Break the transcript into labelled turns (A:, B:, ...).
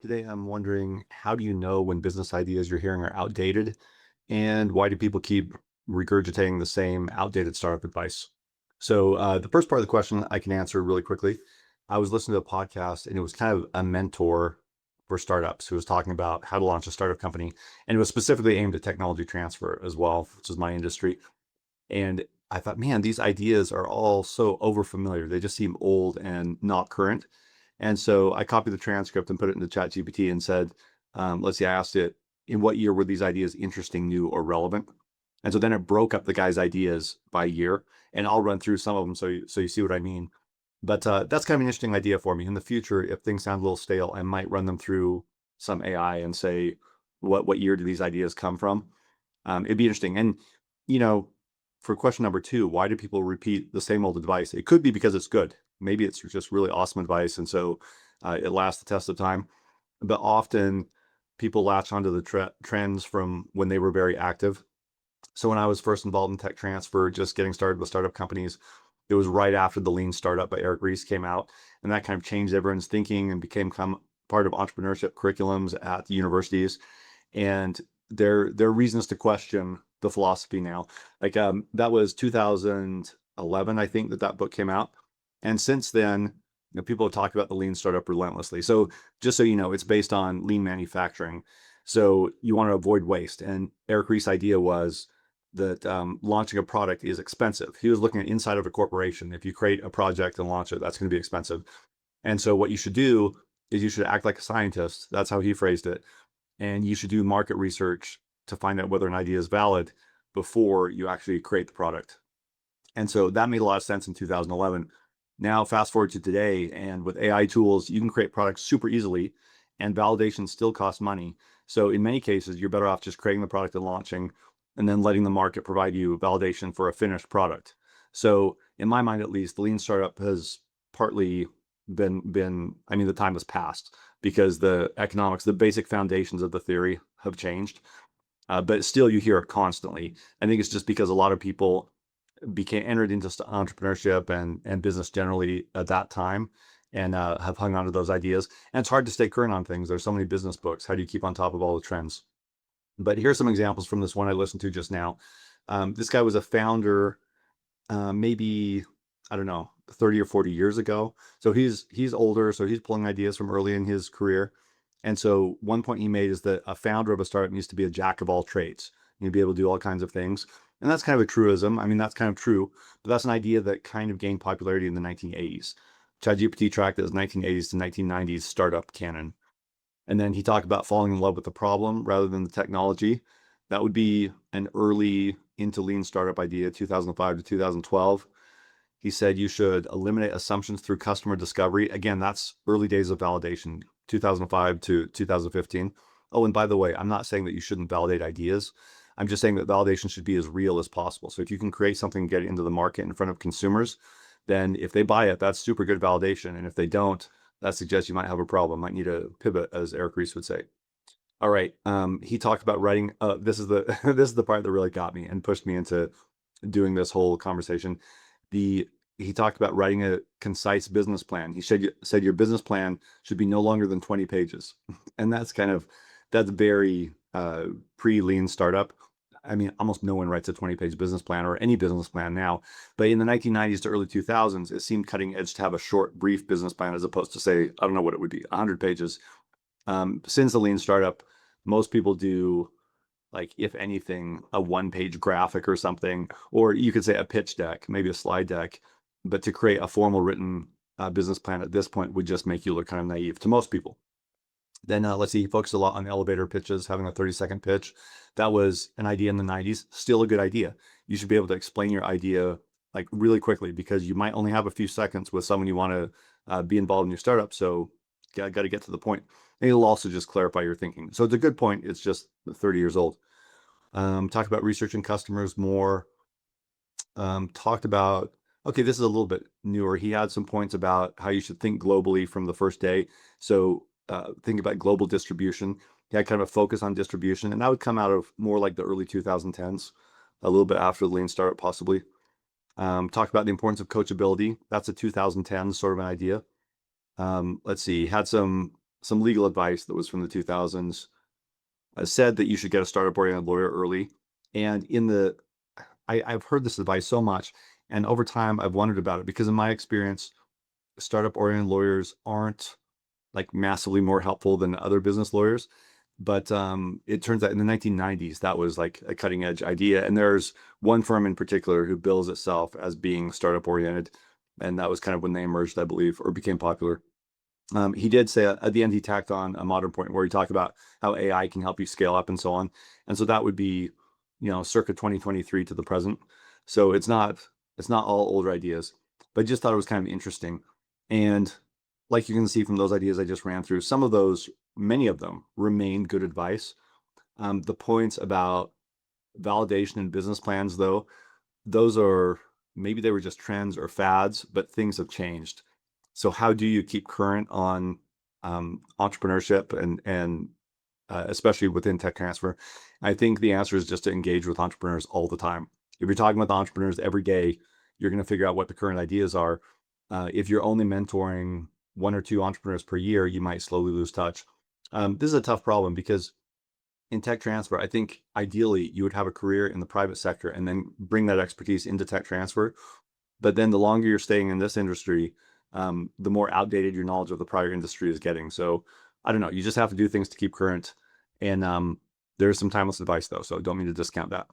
A: Today, I'm wondering, how do you know when business ideas you're hearing are outdated? And why do people keep regurgitating the same outdated startup advice? So, the first part of the question I can answer really quickly. I was listening to a podcast and it was kind of a mentor for startups who was talking about how to launch a startup company. And it was specifically aimed at technology transfer as well, which is my industry. And I thought, man, these ideas are all so overfamiliar. They just seem old and not current. And so I copied the transcript and put it into ChatGPT and said, let's see, I asked it, in what year were these ideas interesting, new, or relevant? And so then it broke up the guy's ideas by year, and I'll run through some of them so you see what I mean. But that's kind of an interesting idea for me. In the future, if things sound a little stale, I might run them through some AI and say, what year do these ideas come from? It'd be interesting. And, you know, for question number two, why do people repeat the same old advice? It could be because it's good. Maybe it's just really awesome advice. And so it lasts the test of time. But often people latch onto the trends from when they were very active. So when I was first involved in tech transfer, just getting started with startup companies, it was right after the Lean Startup by Eric Ries came out. And that kind of changed everyone's thinking and became part of entrepreneurship curriculums at the universities. And there are reasons to question the philosophy now. Like that was 2011, I think that book came out, and since then, people have talked about the lean startup relentlessly. So just so you know, it's based on lean manufacturing. So you want to avoid waste. And Eric Ries's idea was that launching a product is expensive. He was looking at inside of a corporation. If you create a project and launch it, that's going to be expensive. And so what you should do is you should act like a scientist. That's how he phrased it, and you should do market research to find out whether an idea is valid before you actually create the product. And so that made a lot of sense in 2011. Now, fast forward to today, and with AI tools, you can create products super easily, and validation still costs money. So, in many cases, you're better off just creating the product and launching, and then letting the market provide you validation for a finished product. So, in my mind, at least, the lean startup has partly I mean, the time has passed because the economics, the basic foundations of the theory have changed. But still, you hear it constantly. I think it's just because a lot of people became entered into entrepreneurship and business generally at that time, and have hung on to those ideas. And it's hard to stay current on things. There's so many business books. How do you keep on top of all the trends? But here's some examples from this one I listened to just now. This guy was a founder, maybe, I don't know, 30 or 40 years ago. So he's older, so he's pulling ideas from early in his career. And so one point he made is that a founder of a startup needs to be a jack of all trades. You need to be able to do all kinds of things. And that's kind of a truism. I mean, that's kind of true, but that's an idea that kind of gained popularity in the 1980s. ChatGPT tracked it as 1980s to 1990s startup canon. And then he talked about falling in love with the problem rather than the technology. That would be an early into lean startup idea, 2005 to 2012. He said you should eliminate assumptions through customer discovery. Again, that's early days of validation, 2005 to 2015. Oh, and by the way, I'm not saying that you shouldn't validate ideas. I'm just saying that validation should be as real as possible. So if you can create something and get it into the market in front of consumers, then if they buy it, that's super good validation. And if they don't, that suggests you might have a problem, might need a pivot, as Eric Ries would say. All right. He talked about writing. This is the this is the part that really got me and pushed me into doing this whole conversation. The He talked about writing a concise business plan. He said your business plan should be no longer than 20 pages, and that's very pre-lean startup. I mean, almost no one writes a 20-page business plan or any business plan now. But in the 1990s to early 2000s, it seemed cutting edge to have a short, brief business plan as opposed to, say, I don't know what it would be, 100 pages. Since the lean startup, most people do, like, if anything, a one-page graphic or something, or you could say a pitch deck, maybe a slide deck. But to create a formal written business plan at this point would just make you look kind of naive to most people. Then let's see, he focused a lot on elevator pitches, having a 30-second pitch. That was an idea in the 90s, still a good idea. You should be able to explain your idea like really quickly because you might only have a few seconds with someone you want to be involved in your startup. So got to get to the point. And it'll also just clarify your thinking. So it's a good point. It's just 30 years old. Talk about researching customers more. Talked about, okay, this is a little bit newer. He had some points about how you should think globally from the first day. So think about global distribution. He had kind of a focus on distribution, and that would come out of more like the early 2010s, a little bit after the lean startup, possibly. Talked about the importance of coachability. That's a 2010 sort of an idea. Let's see, had some legal advice that was from the 2000s said that you should get a startup oriented lawyer early. And I've heard this advice so much, and over time I've wondered about it because in my experience, startup oriented lawyers aren't like massively more helpful than other business lawyers. But it turns out in the 1990s, that was like a cutting edge idea. And there's one firm in particular who bills itself as being startup oriented. And that was kind of when they emerged, I believe, or became popular. He did say at the end, he tacked on a modern point where he talked about how AI can help you scale up and so on. And so that would be, circa 2023 to the present. So it's not all older ideas, but I just thought it was kind of interesting. And like you can see from those ideas I just ran through, some of those, many of them remain good advice. The points about validation and business plans, though, those are maybe they were just trends or fads, but things have changed. So how do you keep current on entrepreneurship and especially within tech transfer? I think the answer is just to engage with entrepreneurs all the time. If you're talking with entrepreneurs every day, you're going to figure out what the current ideas are. If you're only mentoring one or two entrepreneurs per year, you might slowly lose touch. This is a tough problem because in tech transfer, I think ideally you would have a career in the private sector and then bring that expertise into tech transfer. But then the longer you're staying in this industry, the more outdated your knowledge of the prior industry is getting. So I don't know. You just have to do things to keep current. And there's some timeless advice though, so don't mean to discount that.